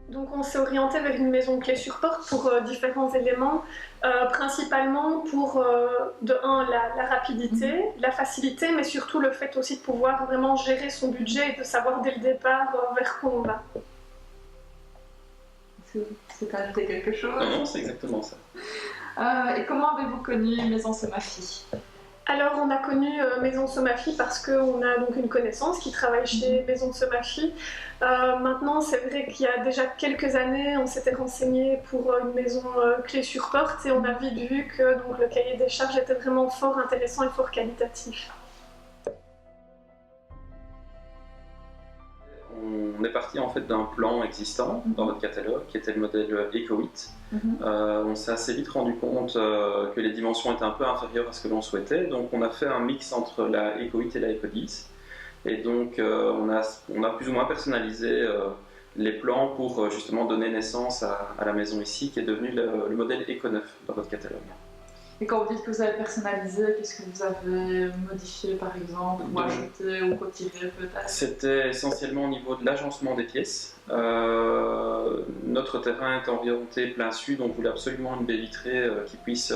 Donc on s'est orienté vers une maison clé sur porte pour différents éléments, principalement pour de un la rapidité, la facilité, mais surtout le fait aussi de pouvoir vraiment gérer son budget et de savoir dès le départ vers quoi on va. C'est ajouter quelque chose? Non, c'est exactement ça. Et comment avez-vous connu Maison Somafi? Alors on a connu Maison Somafi parce qu'on a donc une connaissance qui travaille chez Maison Somafi. Maintenant c'est vrai qu'il y a déjà quelques années on s'était renseigné pour une maison clé sur porte et on a vite vu que donc, le cahier des charges était vraiment fort intéressant et fort qualitatif. On est parti en fait d'un plan existant dans votre catalogue qui était le modèle Eco8. On s'est assez vite rendu compte que les dimensions étaient un peu inférieures à ce que l'on souhaitait, donc on a fait un mix entre la Eco8 et la Eco10 et donc on a plus ou moins personnalisé les plans pour justement donner naissance à la maison ici qui est devenue le modèle Eco9 dans votre catalogue. Et quand vous dites que vous avez personnalisé, qu'est-ce que vous avez modifié par exemple, ou ajouté ou retiré peut-être? C'était essentiellement au niveau de l'agencement des pièces. Notre terrain est orienté plein sud, on voulait absolument une baie vitrée qui puisse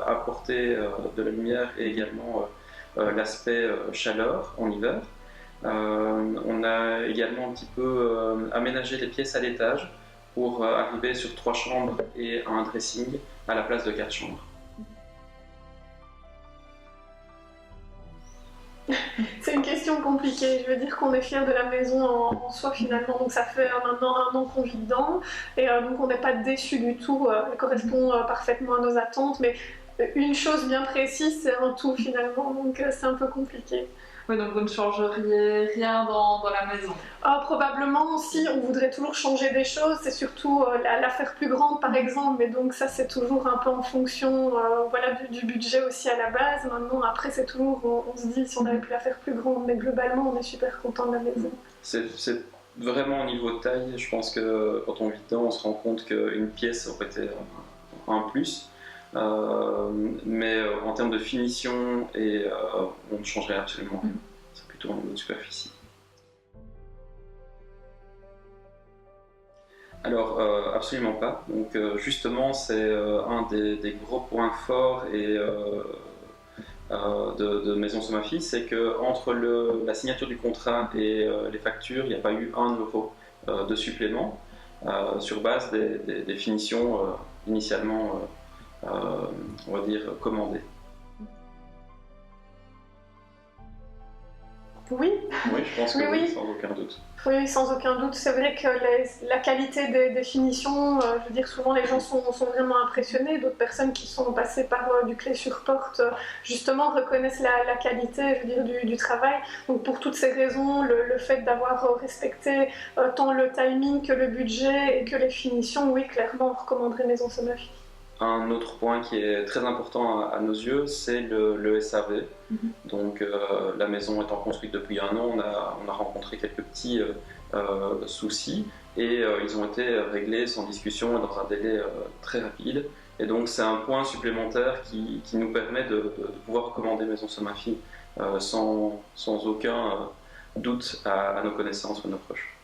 apporter de la lumière et également l'aspect chaleur en hiver. On a également un petit peu aménagé les pièces à l'étage pour arriver sur 3 chambres et un dressing à la place de 4 chambres. C'est une question compliquée, je veux dire qu'on est fiers de la maison en soi finalement, donc ça fait maintenant 1 an qu'on vit dedans et donc on n'est pas déçus du tout, elle correspond parfaitement à nos attentes, mais une chose bien précise c'est un tout finalement, donc c'est un peu compliqué. Oui, donc vous ne changeriez rien dans la maison? Probablement si, on voudrait toujours changer des choses, c'est surtout la faire plus grande par exemple, mais donc ça c'est toujours un peu en fonction voilà, du budget aussi à la base. Maintenant après c'est toujours, on se dit si on avait pu la faire plus grande, mais globalement on est super content de la maison. C'est vraiment au niveau de taille, je pense que quand on vit dedans on se rend compte qu'une pièce aurait été un plus. Mais en termes de finition, on ne changerait absolument rien. C'est plutôt au niveau de superficie. Alors, absolument pas. Donc, justement, c'est un des gros points forts de Maison Somafi, c'est qu'entre la signature du contrat et les factures, il n'y a pas eu 1 euro de supplément sur base des finitions initialement on va dire commandé. Oui. Oui, je pense que oui, sans aucun doute. Oui, sans aucun doute. C'est vrai que la qualité des finitions, je veux dire, souvent les gens sont vraiment impressionnés. D'autres personnes qui sont passées par du clé sur porte, justement, reconnaissent la qualité, je veux dire, du travail. Donc pour toutes ces raisons, le fait d'avoir respecté tant le timing que le budget et que les finitions, oui, clairement, on recommanderait Maison Somafi. Un autre point qui est très important à nos yeux, c'est le SAV. Donc la maison étant construite depuis 1 an, on a rencontré quelques petits soucis et ils ont été réglés sans discussion et dans un délai très rapide. Et donc c'est un point supplémentaire qui nous permet de pouvoir recommander Maison Somafi sans aucun doute à nos connaissances ou à nos proches.